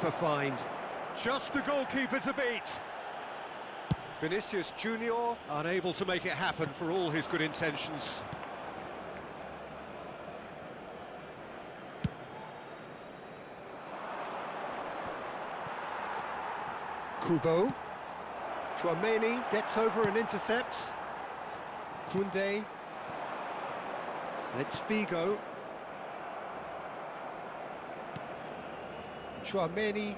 To find just the goalkeeper to beat. Vinicius Junior unable to make it happen for all his good intentions. Kubo. Chouameni gets over and intercepts. Koundé. It's Figo. Chouameni.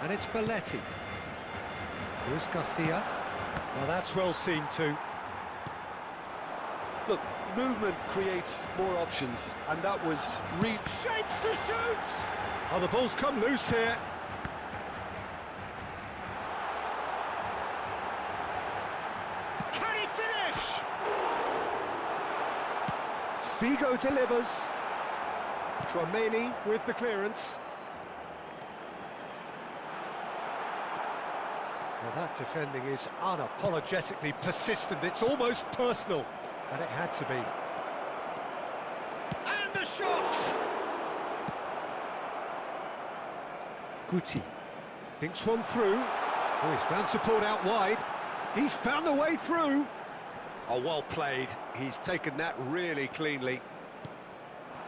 And it's Belletti. Luis Garcia. Well, that's well seen too. Look, movement creates more options, and that was real. Shapes to shoot! Oh, the ball's come loose here. Can he finish? Figo delivers. Chouameni with the clearance. Well, that defending is unapologetically persistent. It's almost personal, and it had to be. And the shot! Guti dinks one through. Oh, he's found support out wide. He's found a way through. Oh, well played. He's taken that really cleanly.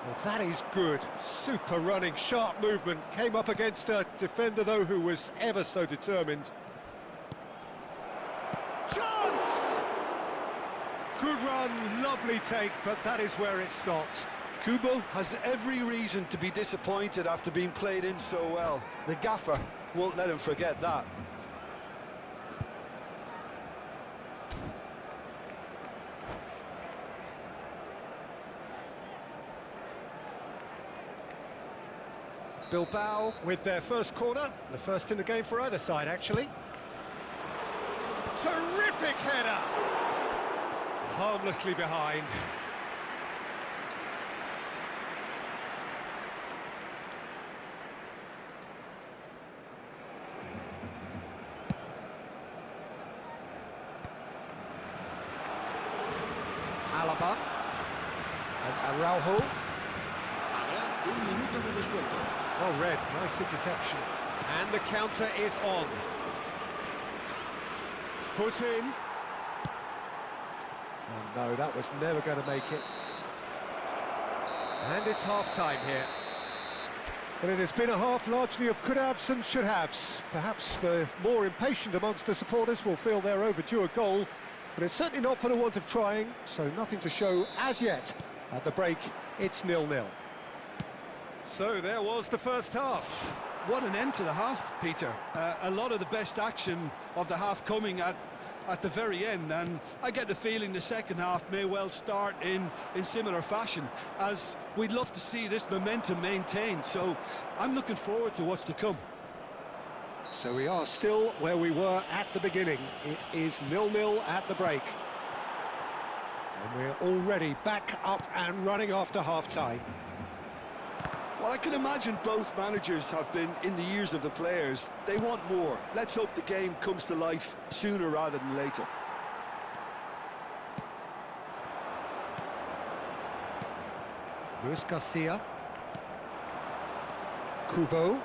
Well, that is good. Super running, sharp movement. Came up against a defender, though, who was ever so determined. Chance! Good run, lovely take, but that is where it stopped. Kubo has every reason to be disappointed after being played in so well. The gaffer won't let him forget that. Bilbao with their first corner, the first in the game for either side, actually. Terrific header! Harmlessly behind. Alaba and Araujo. Well read, nice interception. And the counter is on. Foot in. Oh no, that was never going to make it. And it's half-time here. But it has been a half largely of could-haves and should-haves. Perhaps the more impatient amongst the supporters will feel they're overdue a goal, but it's certainly not for the want of trying, so nothing to show as yet. At the break, it's 0-0. So there was the first half. What an end to the half, Peter. A lot of the best action of the half coming at the very end, and I get the feeling the second half may well start in similar fashion, as we'd love to see this momentum maintained, so I'm looking forward to what's to come. So we are still where we were at the beginning. It is 0-0 at the break. And we're already back up and running after half-time. Well, I can imagine both managers have been in the ears of the players. They want more. Let's hope the game comes to life sooner rather than later. Luis Garcia. Kubo.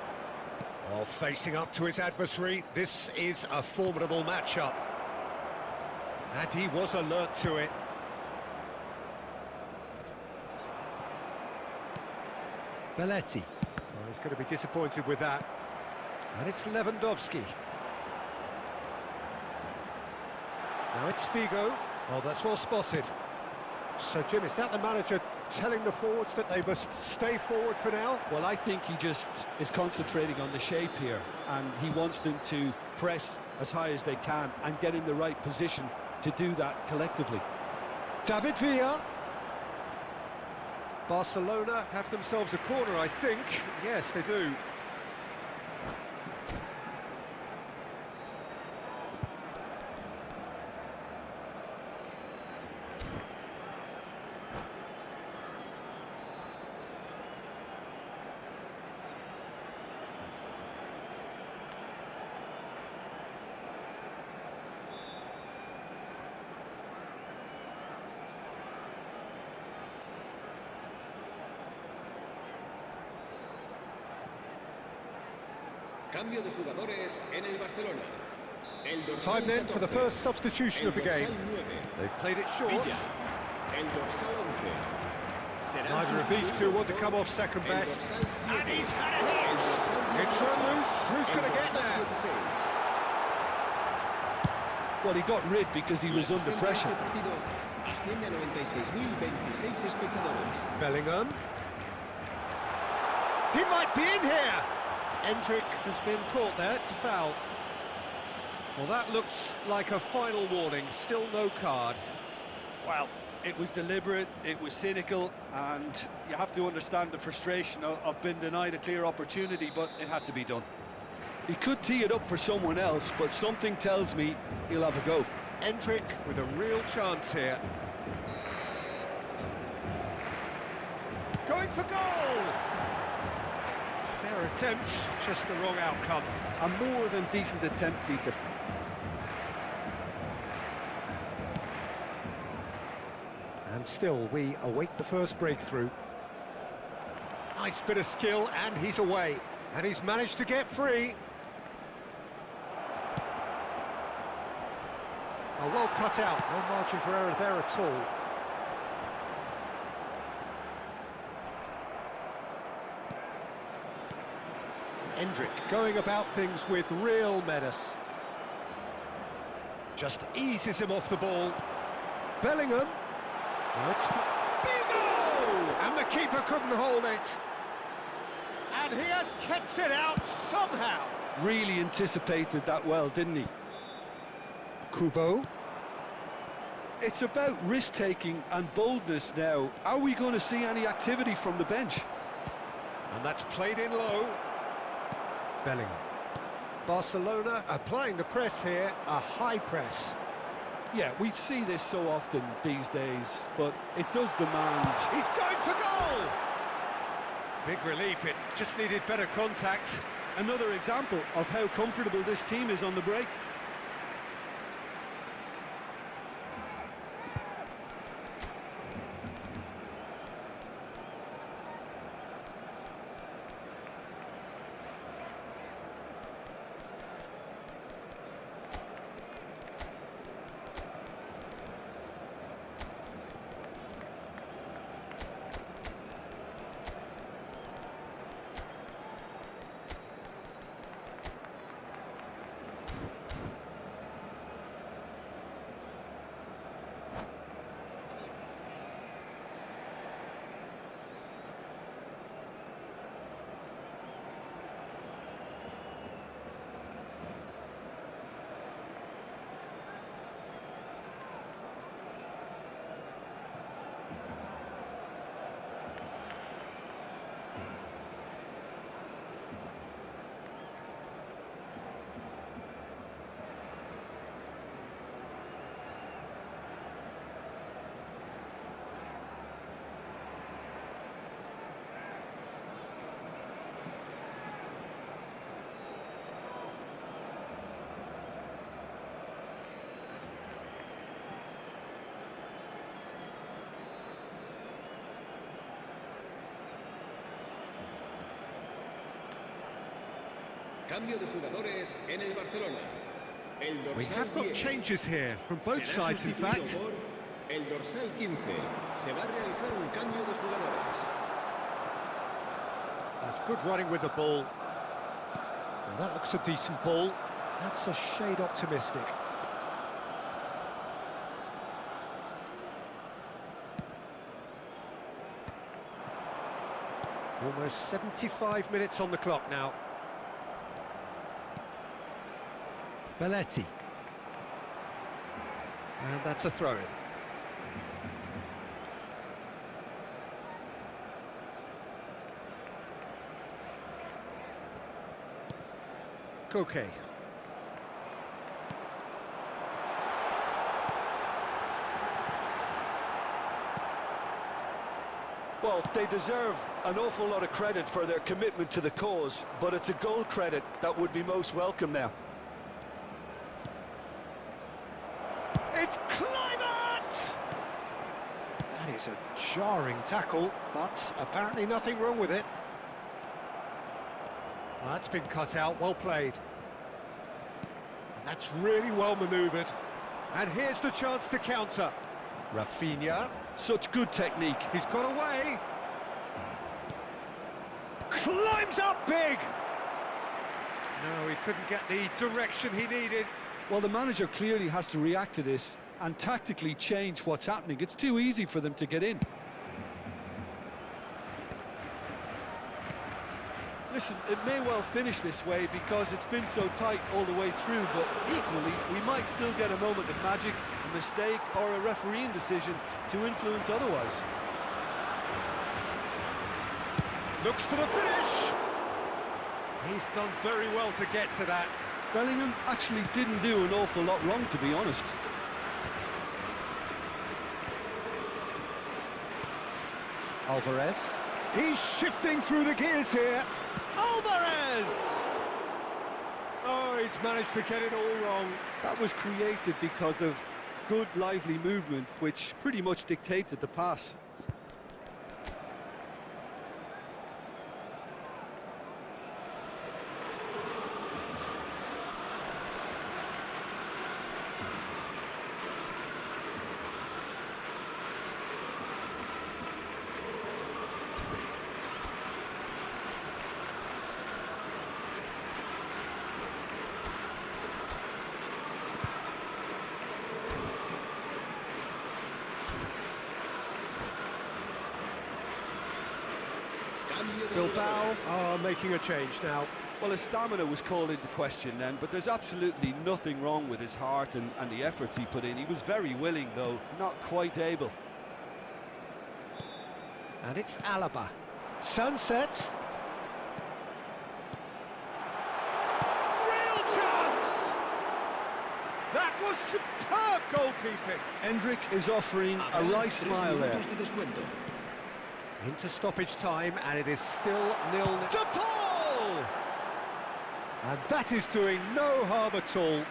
Oh, facing up to his adversary. This is a formidable matchup. And he was alert to it. Belletti. Oh, he's going to be disappointed with that. And it's Lewandowski. Now it's Figo. Oh, that's well spotted. So, Jim, is that the manager telling the forwards that they must stay forward for now? Well, I think he just is concentrating on the shape here, and he wants them to press as high as they can and get in the right position to do that collectively. David Villa. Barcelona have themselves a corner, I think. Yes, they do. Cambio de jugadores en el Barcelona. El dorsal Time then for the 14, first substitution of the game. el dorsal 9, They've played it short. Villa. El dorsal 11. Será Neither of these two want to come off second best. And he's had a hit! It's run loose. Who's going to get there? Well, he got rid because he was under pressure. Bellingham. He might be in here! Endrick has been caught there, it's a foul. Well, that looks like a final warning, still no card. Well, it was deliberate, it was cynical, and you have to understand the frustration of being denied a clear opportunity, but it had to be done. He could tee it up for someone else, but something tells me he'll have a go. Endrick with a real chance here. Going for goal! Fair attempt, just the wrong outcome. A more than decent attempt, Peter. And still, we await the first breakthrough. Nice bit of skill, and he's away. And he's managed to get free. Oh, well cut out, no margin for error there at all. Endrick going about things with real menace. Just eases him off the ball. Bellingham. Well, it's bingo! And the keeper couldn't hold it. And he has kept it out somehow. Really anticipated that well, didn't he? Kubo. It's about risk-taking and boldness now. Are we going to see any activity from the bench? And that's played in low. Bellingham. Barcelona applying the press here, a high press. Yeah, we see this so often these days, but it does demand... He's going for goal! Big relief, it just needed better contact. Another example of how comfortable this team is on the break. Cambio de jugadores en el Barcelona. El dorsal We have got 10 changes here from both será sides, in sustituido fact. por el dorsal 15. Se va a realizar un cambio de jugadores. That's good running with the ball. Well, that looks a decent ball. That's a shade optimistic. Almost 75 minutes on the clock now. Belletti. And that's a throw-in. Koke. Well, they deserve an awful lot of credit for their commitment to the cause, but it's a goal credit that would be most welcome now. It's Kluivert! That is a jarring tackle, but apparently nothing wrong with it. That's been cut out, well played. And that's really well manoeuvred. And here's the chance to counter. Rafinha. Such good technique. He's got away. Climbs up big. No, he couldn't get the direction he needed. Well, the manager clearly has to react to this and tactically change what's happening. It's too easy for them to get in. Listen, it may well finish this way because it's been so tight all the way through, but equally, we might still get a moment of magic, a mistake, or a refereeing decision to influence otherwise. Looks for the finish. He's done very well to get to that. Bellingham actually didn't do an awful lot wrong, to be honest. Alvarez. He's shifting through the gears here. Alvarez! Oh, he's managed to get it all wrong. That was created because of good, lively movement, which pretty much dictated the pass. Bilbao are making a change now. Well, his stamina was called into question then, but there's absolutely nothing wrong with his heart and the efforts he put in. He was very willing, though, not quite able. And it's Alaba. Sunset. Real chance! That was superb goalkeeping. Hendrick is offering a right smile there. Into stoppage time, and it is still 0-0 to Paul! And that is doing no harm at all.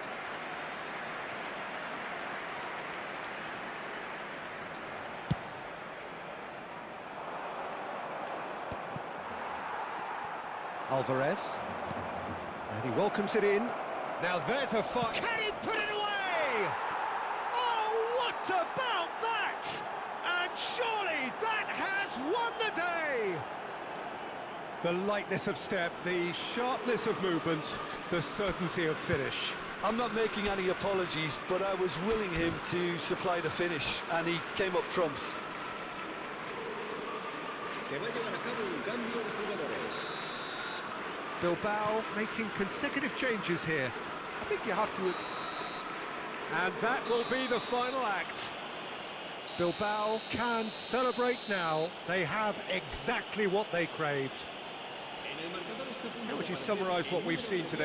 Alvarez. And he welcomes it in. Now there's a fire. Can he put it away? Oh, what about that? And surely that has won the day! The lightness of step, the sharpness of movement, the certainty of finish. I'm not making any apologies, but I was willing him to supply the finish, and he came up trumps. Bilbao making consecutive changes here. I think you have to... And that will be the final act. Bilbao can celebrate now. They have exactly what they craved. How would you summarise what we've seen today?